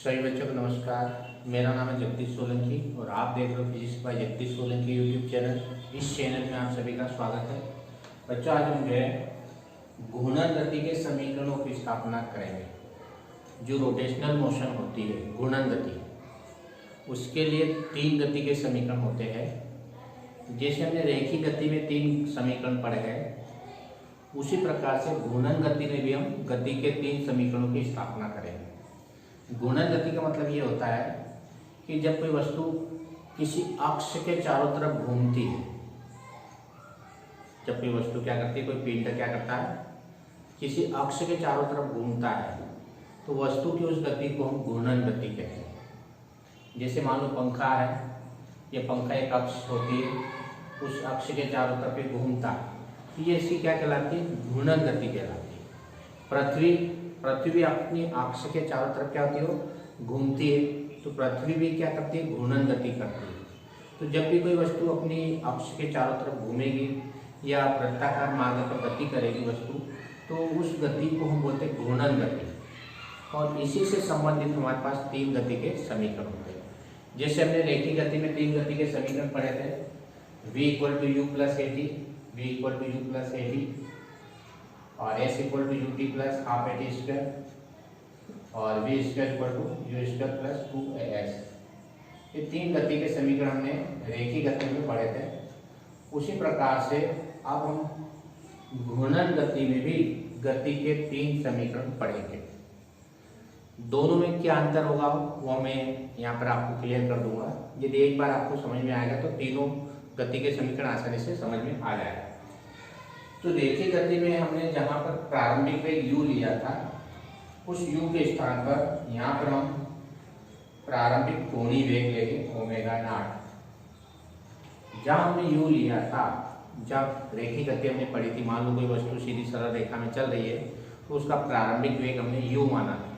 सभी बच्चों को नमस्कार। मेरा नाम है जगदीश सोलंकी और आप देख रहे हो physics bye Jagdish Solanki YouTube channel. इस चैनल में आप सभी का स्वागत है। बच्चों, आज हम जो है घूर्णन गति के समीकरणों की स्थापना करेंगे। जो रोटेशनल मोशन होती है घूर्णन गति, उसके लिए तीन गति के समीकरण होते हैं। जैसे हमने रेखीय गति में तीन समीकरण पढ़े हैं, उसी प्रकार से घूर्णन गति में भी हम गति के तीन समीकरणों की स्थापना करेंगे। घूर्णन गति का मतलब ये होता है कि जब कोई वस्तु किसी अक्ष के चारों तरफ घूमती है, जब कोई वस्तु क्या करती है, कोई पिंड क्या करता है, किसी अक्ष के चारों तरफ घूमता है, तो वस्तु की उस गति को हम घूर्णन गति कहते हैं। जैसे मान लो पंखा है, ये पंखा एक अक्ष होती है, उस अक्ष के चारों तरफ ये घूमता है, तो ये इसकी क्या कहलाती है, घूर्णन गति कहलाती है। पृथ्वी भी अपनी अक्ष के चारों तरफ क्या होती है, घूमती है, तो पृथ्वी भी क्या करती है, घूर्णन गति करती है। तो जब भी कोई वस्तु अपनी अक्ष के चारों तरफ घूमेगी या वृत्ताकार मार्ग पर गति करेगी वस्तु, तो उस गति को हम बोलते हैं घूर्णन गति। और इसी से संबंधित हमारे पास तीन गति के समीकरण होते हैं। जैसे हमने रेखीय गति में तीन गति के समीकरण पढ़े थे, v = u + at, v = u + at, और s = ut + ½ at² और v² = u² + 2as। ये तीन गति के समीकरण हमने रेखीय गति में पढ़े थे। उसी प्रकार से अब हम घूर्णन गति में भी गति के तीन समीकरण पढ़ेंगे। दोनों में क्या अंतर होगा वो मैं यहाँ पर आपको क्लियर कर दूंगा। यदि एक बार आपको समझ में आएगा तो तीनों गति के समीकरण आसानी से समझ में आ जाएगा। तो रेखीय गति में हमने जहाँ पर प्रारंभिक वेग u लिया था, उस u के स्थान पर यहाँ पर हम प्रारंभिक कोणीय वेग लेंगे ω0। जहाँ हमने u लिया था, जब रेखीय गति हमने पढ़ी थी, मान लो कोई वस्तु सीधी सरल रेखा में चल रही है, तो उसका प्रारंभिक वेग हमने u माना था,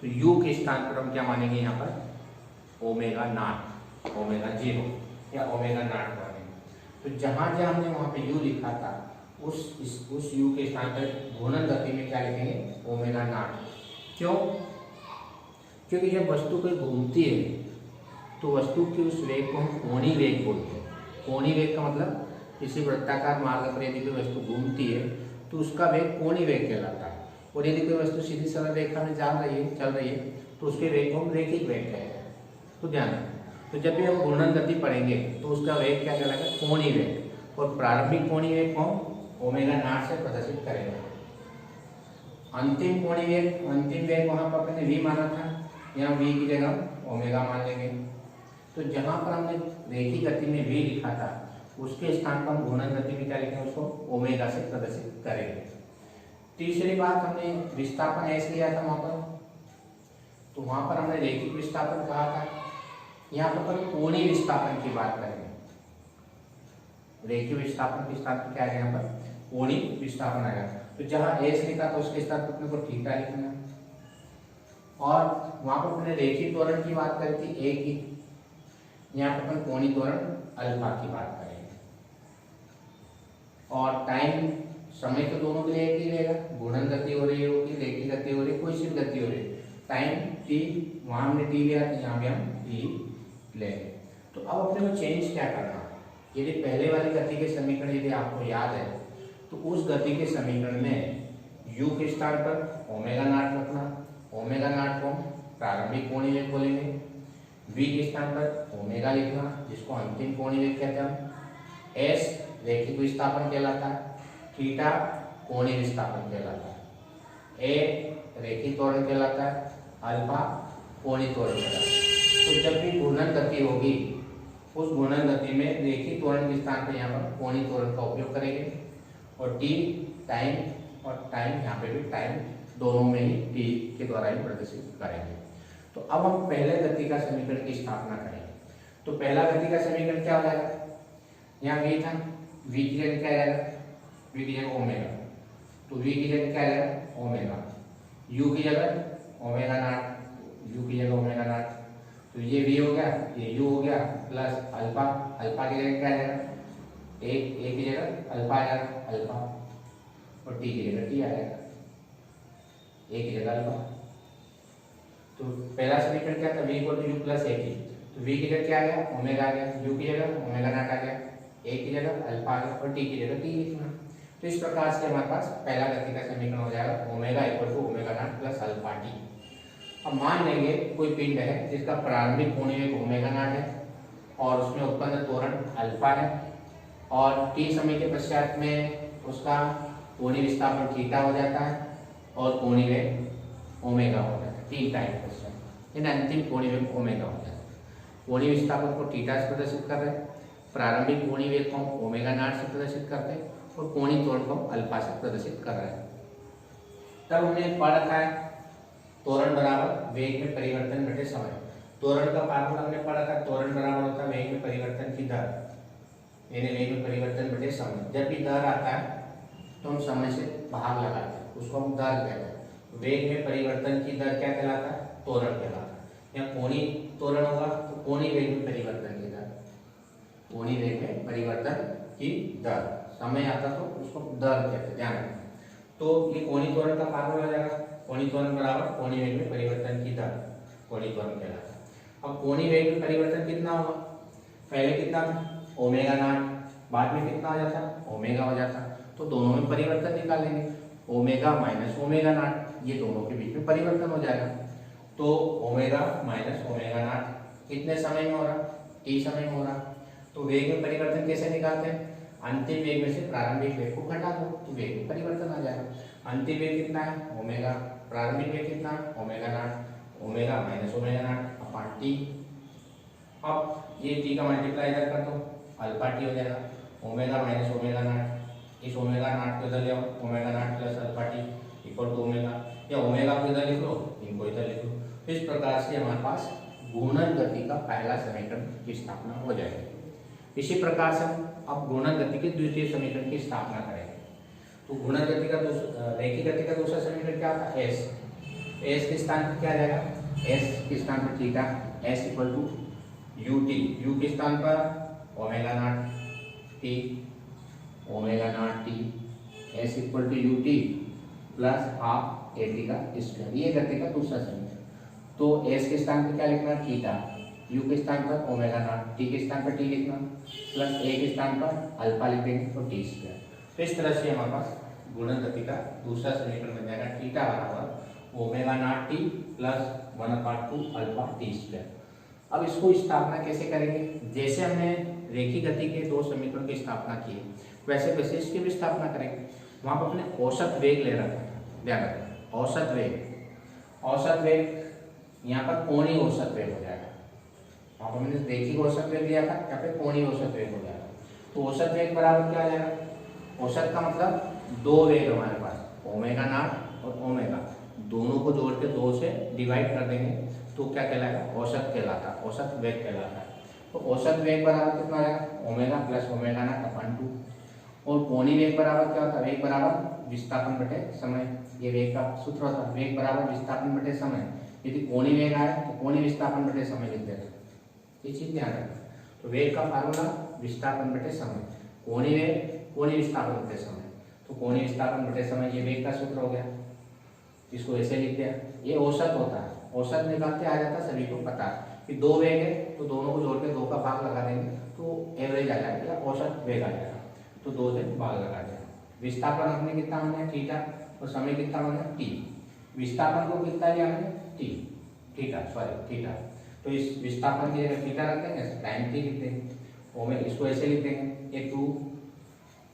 तो u के स्थान पर हम क्या मानेंगे, यहाँ पर ω0 या ω0 मानेंगे। तो जहाँ जहाँ हमने वहाँ पे u लिखा था, उस u के स्थान पर घूर्णन गति में क्या लिखेंगे, ω0। क्यों? क्योंकि जब वस्तु कोई घूमती है तो वस्तु की उस वेग को हम कोणीय वेग बोलते हैं। कोणीय वेग का मतलब किसी वृत्ताकार मार्ग पर यदि कोई वस्तु घूमती है तो उसका वेग कोणीय वेग कहलाता है। और यदि कोई वस्तु सीधी सरल रेखा में चल रही है तो उसके वेग को हम रैखिक वेग कहेंगे। तो ध्यान रखें, तो जब भी हम घूर्णन गति पढ़ेंगे तो उसका वेग क्या कहलाएगा, कोणीय वेग। और प्रारंभिक कोणीय वेग को हम ω0 से प्रदर्शित करेंगे। अंतिम वेग वहाँ पर अपने v माना था, यहाँ v की जगह ω मान लेंगे। तो जहाँ पर हमने रेखीय गति में v लिखा था, उसके स्थान पर हम घूर्णन गति में क्या लिखेंगे, उसको ω से प्रदर्शित करेंगे। तीसरी बात, हमने विस्थापन s लिया था वहाँ पर, तो वहाँ पर हमने रेखिक विस्थापन कहा था। यहाँ पर कोणीय विस्थापन की बात करेंगे। रेखीय विस्थापन के स्थान पर क्या है, यहाँ पर कोणीय विस्थापन आएगा। तो जहाँ s लिखा था उसके स्थान पर अपने को थीटा लिखना है। और वहाँ पर अपने रेखीय त्वरण की बात करी थी a की, यहाँ पर अपन कोणीय त्वरण अल्फा की बात करेंगे। और टाइम, समय तो दोनों के लिए एक ही रहेगा, घूर्णन गति हो रही होगी, रेखीय गति हो रही है, कोई सी भी गति हो रही है। टाइम t, वहाँ हमने t लिया था, यहाँ भी हम t लेंगे। तो अब अपने को चेंज क्या करना, यदि पहले वाली गति के समीकरण यदि आपको याद है, तो उस गति के समीकरण में u के स्थान पर ω0 रखना। ω0 को प्रारंभिक कोणीय वेग बोलेंगे, v के स्थान पर ω लिखना, जिसको अंतिम कोणीय वेग कहते हैं हम। s रैखिक विस्थापन कहलाता है, थीटा कोणीय विस्थापन कहलाता है, a रैखिक त्वरण कहलाता है, अल्फा कोणीय त्वरण कहलाता है। तो जब भी घूर्णन गति होगी, उस घूर्णन गति में रेखीय त्वरण के स्थान पर यहाँ पर कोणीय त्वरण का उपयोग करेंगे। और t टाइम, और टाइम यहाँ पे भी टाइम, दोनों में ही t के द्वारा ही प्रदर्शित करेंगे। तो अब हम पहले गति का समीकरण की स्थापना करेंगे। तो पहला गति का समीकरण क्या हो जाएगा, यहाँ v था, v की जगह क्या आएगा, v की जगह ω, तो v की जगह क्या आएगा, ω, u की जगह ω0, u की जगह ω0, तो ये v हो गया, ये u हो गया, प्लस अल्फा, अल्फा की जगह क्या आ जाएगा, a की जगह अल्फा आ जाएगा, अल्फा, और t की जगह t आ जाएगा, a की जगह अल्फा। तो पहला समीकरण क्या था, v equal to u plus a t, तो v की जगह क्या आ गया, ओमेगा आ गया, u की जगह ओमेगा नॉट आ गया, a की जगह अल्फा आ गया और t की जगह t लिखना। तो इस प्रकार से हमारे पास पहला गति का समीकरण हो जाएगा omega equal to omega naught plus alpha t. अब मान लेंगे कोई पिंड है जिसका प्रारंभिक कोणीय वेग ओमेगा नॉट है और उसमें उत्पन्न त्वरण अल्फा है और t समय के पश्चात में उसका कोणीय विस्थापन थीटा हो जाता है और कोणीय वेग ओमेगा हो जाता है t टाइम पश्चात, यानी अंतिम कोणीय वेग ओमेगा हो जाता है। कोणीय विस्थापन को थीटा से प्रदर्शित कर रहे हैं, प्रारंभिक कोणीय वेग को ओमेगा नॉट से प्रदर्शित करते हैं और कोणीय त्वरण को अल्फा से प्रदर्शित कर रहे हैं। तब हमने पढ़ रखा है त्वरण बराबर वेग में परिवर्तन घटे समय। त्वरण का फार्मूला हमने पढ़ा था, त्वरण बराबर होता है वेग में परिवर्तन की दर, यानी वेग में परिवर्तन घटे समय। जब भी दर आता है तो हम समय से भाग लगाते हैं, उसको हम दर कहते हैं। वेग में परिवर्तन की दर क्या कहलाता है, त्वरण कहलाता है। या कोणीय त्वरण होगा तो कोणीय वेग में परिवर्तन की दर, कोणीय वेग में परिवर्तन की दर, समय आता तो उसको दर कहते हैं, ध्यान रखना। तो ये कोणीय त्वरण का फार्मूला हो जाएगा, कोणीय त्वरण बराबर कोणीय वेग में परिवर्तन की दर, कोणीय त्वरण कहलाता है। अब कोणीय वेग में परिवर्तन कितना होगा, पहले कितना था ओमेगा नॉट, बाद में कितना हो जाता ओमेगा हो जाता, तो दोनों में परिवर्तन निकालेंगे, ओमेगा माइनस ओमेगा नॉट, ये दोनों के बीच में परिवर्तन हो जाएगा। तो ओमेगा माइनस ओमेगा नॉट कितने समय में हो रहा, टी समय में हो रहा। तो वेग में परिवर्तन कैसे निकालते हैं, अंतिम वेग में से प्रारंभिक वेग को घटा दो तो वेग में परिवर्तन आ जाएगा। अंतिम वेग कितना है ओमेगा, प्रारंभिक वेग कितना है omega naught, omega minus omega not upon T. अब ये टी का मल्टीप्लाई इधर कर दो, अल्फा टी हो जाएगा, ओमेगा माइनस ओमेगा नॉट, इस ओमेगा नॉट को इधर ले आओ, omega naught plus alpha t equal to omega, या ओमेगा को इधर लिख लो, इनको इधर लिख लो। तो इस प्रकार से हमारे पास घूर्णन गति का पहला समीकरण की स्थापना हो जाएगी। इसी प्रकार से अब घूर्णन गति के द्वितीय समीकरण की स्थापना करेंगे। तो घूर्णन गति का रैखिक गति का दूसरा समीकरण क्या था, एस। एस के स्थान पर क्या आ जाएगा, एस के स्थान पर theta, s equal to u t, u के स्थान पर omega not t, omega not t, s equal to u t plus half a t का स्क्वायर, ये गति का दूसरा समीकरण। तो एस के स्थान पर क्या लिखना थीटा, यू के स्थान पर ओमेगा नॉट, टी के स्थान पर टी लिखना प्लस ए के स्थान पर अल्फा लिख देंगे तो टी स्क्वायर। तो इस तरह से हमारे पास घूर्णन गति का दूसरा समीकरण बन जाएगा, थीटा बराबर omega naught T plus 1/2 alpha T square. अब इसको स्थापना कैसे करेंगे, जैसे हमने रेखीय गति के दो समीकरणों की स्थापना की वैसे वैसे इसकी भी स्थापना करेंगे। वहाँ पर अपने औसत वेग ले रखा था, ध्यान रखना औसत वेग, औसत वेग यहाँ पर कोणीय औसत वेग हो जाएगा। वहाँ पर मैंने रेखिक औसत वेग लिया था, यहाँ पे कोणीय औसत वेग हो जाएगा। तो औसत वेग बराबर क्या आ जाएगा, औसत का मतलब दो वेग हमारे पास ओमेगा नॉट और ओमेगा, दोनों को जोड़ के 2 से डिवाइड कर देंगे तो क्या कहलाएगा, औसत कहलाता है, औसत वेग कहलाता है। तो औसत वेग बराबर कितना आएगा omega plus omega not upon 2, और कोणीय वेग बराबर क्या होता है, वेग बराबर विस्थापन बटे समय, ये वेग का सूत्र होता है, वेग बराबर विस्थापन बटे समय। यदि कोणीय वेग आए तो कोणीय विस्थापन बटे समय लिख देना, ये चीज ध्यान रखना। तो वेग का फार्मूला विस्थापन बटे समय, कोणीय वेग कोणीय विस्थापन बटे समय, तो कोणीय विस्थापन बटे समय ये वेग का सूत्र हो गया, इसको ऐसे लिख दिया। ये औसत होता है, औसत निकालते आ जाता है, सभी को पता है कि दो वेग है तो दोनों को जोड़ के 2 का भाग लगा देंगे तो एवरेज आ जाएगा या औसत वेग आ जाएगा, तो 2 से भाग लगा देंगे। विस्थापन हमने कितना होना है थीटा और समय कितना होना है टी, विस्थापन को कितना लिया हमने टी, थीटा सॉरी थीटा, तो इस विस्थापन की जगह थीटा रख देंगे, टाइम टी लिख देंगे, ओमेगा इसको ऐसे लिख देंगे, ये 2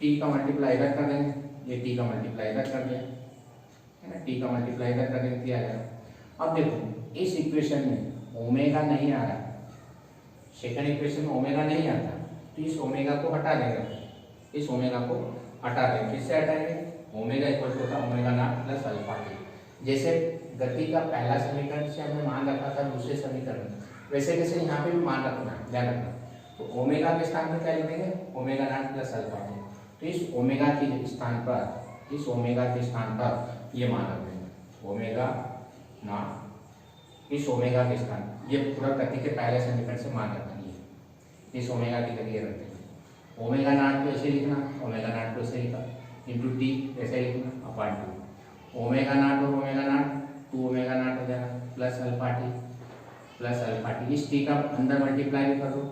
टी का मल्टीप्लाई इधर कर देंगे, ये टी का मल्टीप्लाई इधर कर दिया है ना, टी का मल्टीप्लाई इधर कर देंगे आ जाएगा। अब देखो इस इक्वेशन में ओमेगा नहीं आ रहा, सेकंड इक्वेशन में ओमेगा नहीं आता, तो इस ओमेगा को हटा देंगे, इस ओमेगा को हटा देंगे, किससे हटाएंगे, ओमेगा इक्वल टू होता omega naught plus alpha T. जैसे गति का पहला समीकरण से हमने मान रखा था दूसरे समीकरण, वैसे वैसे यहाँ पे भी मान रखना है, ध्यान रखना। तो ओमेगा के स्थान पर क्या लिख देंगे omega naught plus alpha T, तो इस ओमेगा के स्थान पर, इस ओमेगा के स्थान पर ये मान रख देंगे ओमेगा नॉट, इस ओमेगा के स्थान, ये पूरा गति के पहले समीकरण से मान रखना है, इस ओमेगा की जगह रख देंगे, ओमेगा नॉट को ऐसे लिखना, ओमेगा नॉट को ऐसे लिखा इंटू टी ऐसे लिखना अपॉन 2, ओमेगा नॉट और ओमेगा नॉट 2 ओमेगा नॉट हो जाएगा, plus alpha T plus alpha T. इस टी का अंदर मल्टीप्लाई भी कर दो,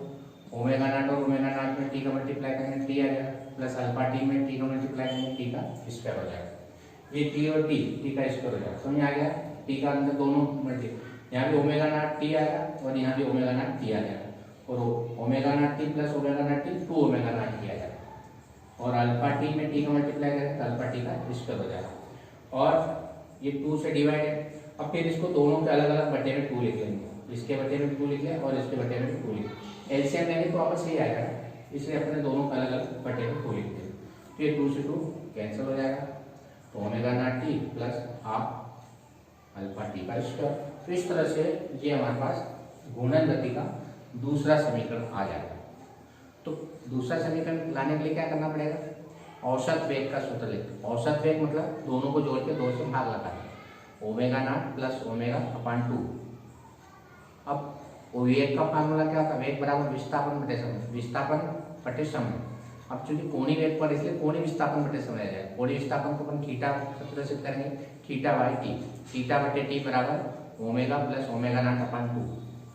ओमेगा नॉट और ओमेगा नॉट में टी का मल्टीप्लाई करेंगे टी आ जाएगा, प्लस अल्फा टी में टी का मल्टीप्लाई करेंगे टी का स्क्वायर हो जाएगा। ये टी और टी का स्क्वायर हो जाएगा, समझ आ गया। टी का अंदर दोनों मल्टी, यहाँ भी ओमेगा नॉट टी आएगा और यहाँ भी ओमेगा नॉट टी आ जाएगा, और omega not T plus omega not T 2 omega not T आ जाएगा, और अल्फा टी में टी का मल्टीप्लाई करेंगे तो अल्फा टी का स्क्वायर हो जाएगा, और ये 2 से डिवाइड है। अब फिर इसको दोनों के अलग अलग बटे में 2 लिख लेंगे, इसके बटे में 2 लिख लें और इसके बटे में 2 लिख लें। एलसीएम लेंगे तो वापस यही आएगा, इसलिए अपने दोनों का अलग अलग बटे में 2 लिख दें। तो ये 2 से 2 कैंसिल हो जाएगा, तो omega naught T plus half alpha T का स्क्वायर। तो इस तरह से ये हमारे पास घूर्णन गति का दूसरा समीकरण आ जाएगा। तो दूसरा समीकरण लाने के लिए क्या करना पड़ेगा, औसत वेग का सूत्र लिखते। औसत वेग मतलब दोनों को जोड़ के 2 से भाग लगाते, ओमेगा नॉट प्लस ओमेगा अपान 2। अब वेग का फार्मूला क्या था, वेग बराबर विस्थापन बटे समय, विस्थापन बटे समय। अब चूंकि कोणीय वेग पर इसलिए कोणीय विस्थापन बटे समय आ जाएगा। कोणीय विस्थापन को अपन थीटा सूत्र से करेंगे, थीटा बाई टी, थीटा बटे टी बराबर ओमेगा प्लस ओमेगा नॉट अपान 2,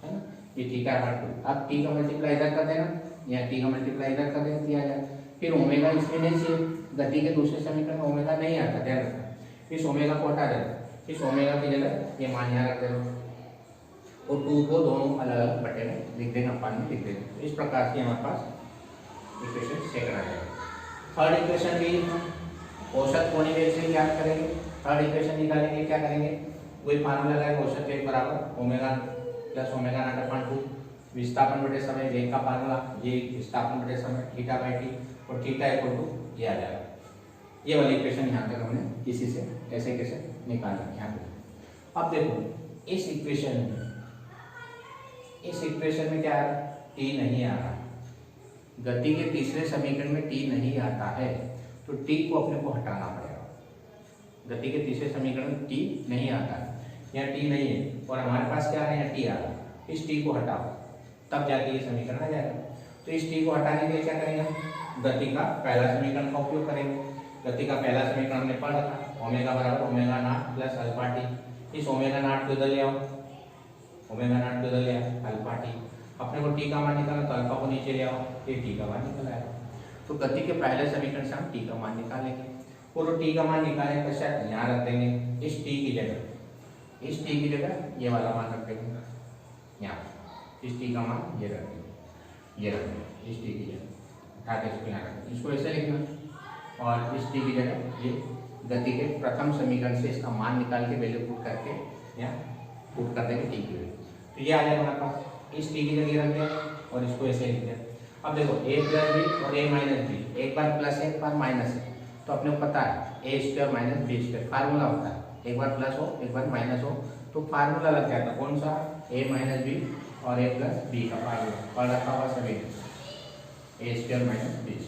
है ना, ये थीटा अपान 2। अब टी का मल्टीप्लाई इधर कर देना, या टी का मल्टीप्लाई इधर कर देना, दिया जाए। फिर ओमेगा इसमें नहीं चाहिए, गति के दूसरे समीकरण में ओमेगा नहीं आता, ध्यान रखना। इस ओमेगा को हटा देना, इस ओमेगा की जगह ये मान यहाँ रख देना, और 2 को दोनों अलग अलग बटे में लिख देना, अपान में लिख देना। इस प्रकार से हमारे पास इक्वेशन सेकंड आ जाएगा। थर्ड इक्वेशन भी औसत कोणीय वेग से ज्ञात करेंगे। थर्ड इक्वेशन निकालेंगे, क्या करेंगे, वही फार्मूला लगाएंगे, औसत वेग बराबर ओमेगा प्लस ओमेगा नॉट अपान 2, विस्थापन बटे समय, वेग का फार्मूला ये विस्थापन बटे समय थीटा बाई टी, और थीटा इक्वल टू ये आ जाएगा। ये वाली इक्वेशन यहाँ तक हमने इसी से ऐसे कैसे निकाला यहाँ पे। अब देखो इस इक्वेशन में क्या है, टी नहीं आ रहा, गति के तीसरे समीकरण में टी नहीं आता है, तो टी को अपने को हटाना पड़ेगा। गति के तीसरे समीकरण में टी नहीं आता है, यहाँ टी नहीं है और हमारे पास क्या है, यहाँ टी आ रहा है। इस टी को हटाओ तब जाके ये समीकरण आ जाएगा। तो इस टी को हटाने के लिए क्या करेंगे, गति का पहला समीकरण का उपयोग करेंगे। गति का पहला समीकरण हमने पढ़ रखा, ओमेगा बराबर omega naught plus alpha T. इस ओमेगा नॉट को इधर ले आओ, ओमेगा नॉट को इधर ले आओ, अल्फा टी। अपने को टी का मान निकालना, तो अल्फा को नीचे ले आओ, ये टी का मान निकल आएगा। तो गति के पहले समीकरण से हम टी का मान निकालेंगे, और टी का मान निकालने का शायद यहाँ रख देंगे, इस टी की जगह, इस टी की जगह ये वाला मान रख देंगे यहाँ, इस टी का मान ये रख देंगे, ये रख देंगे, इस टी की जगह उठा के इसको यहाँ रख, इसको ऐसे लिखना, और इस टी की जगह ये गति के प्रथम समीकरण से इसका मान निकाल के वैल्यू पुट करके यहाँ पुट कर देंगे टी की वैल्यू। तो ये आ जाएगा हमारे पास, इस टी की जगह रख दिया और इसको ऐसे लिख दिया। अब देखो a प्लस बी और a माइनस बी, एक बार प्लस है एक बार माइनस है, तो अपने को पता है A square minus B square formula होता है, एक बार प्लस हो एक बार माइनस हो तो फार्मूला लग जाता है, कौन सा, a माइनस बी और a प्लस बी का फार्मूला पढ़ रखा हुआ सभी, ए स्क्वायर माइनस बी,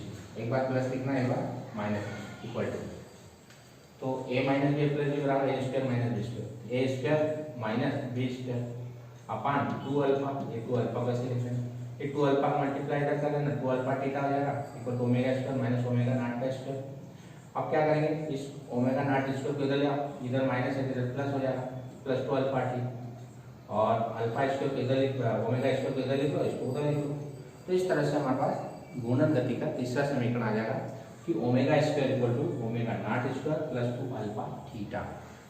एक बार प्लस लिखना एक बार माइनस इक्वल टू, तो a minus B plus B बराबर A square minus B square, A square minus B square upon 2 alpha, ये 2 अल्फा कैसे लिख रहे हैं, ये 2 अल्फा का मल्टीप्लाई इधर कर देना, 2 अल्फा थीटा हो जाएगा equal to omega square minus omega naught का स्क्वायर। अब क्या करेंगे, इस ओमेगा नॉट स्क्वायर को इधर ले आओ, इधर माइनस है इधर प्लस हो जाएगा, प्लस 2 अल्फा टी, और अल्फा स्क्वायर को इधर लिख, ओमेगा स्क्वायर को इधर लिख लो, इसको उधर लिख लो। तो इस तरह से हमारे पास घूर्णन गति का तीसरा समीकरण आ जाएगा कि omega square equal to omega naught square plus 2 alpha theta.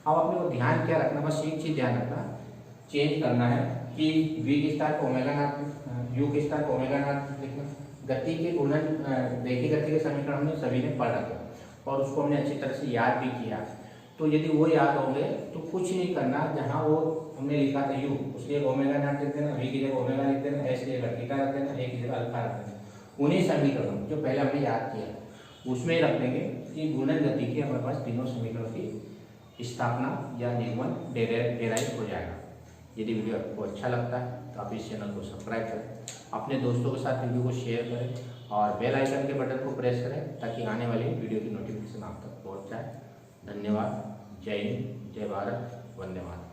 अब अपने को ध्यान क्या रखना, बस एक चीज ध्यान रखना, चेंज करना है कि v के स्थान पर ओमेगा नॉट, u के स्थान पर ओमेगा नॉट लिखना। गति के घूर्णन रेखीय गति के समीकरण हमने सभी ने पढ़ रखे और उसको हमने अच्छी तरह से याद भी किया। तो यदि वो याद होंगे तो कुछ नहीं करना, जहाँ वो हमने लिखा था u उसके ओमेगा नॉट लिख देना, v की जगह ओमेगा लिख देना, s की जगह थीटा रख देना, a की जगह अल्फा रख देना। उन्हीं समीकरणों जो पहले हमने याद किया उसमें रख देंगे कि घूर्णन गति के हमारे पास तीनों समीकरणों की स्थापना या निगमन डेराइव हो जाएगा। यदि वीडियो आपको अच्छा लगता है तो आप इस चैनल को सब्सक्राइब करें, अपने दोस्तों के साथ वीडियो को शेयर करें और बेल आइकन के बटन को प्रेस करें ताकि आने वाली वीडियो की नोटिफिकेशन आप तक पहुंच जाए। धन्यवाद। जय हिंद, जय भारत, वंदे मातरम।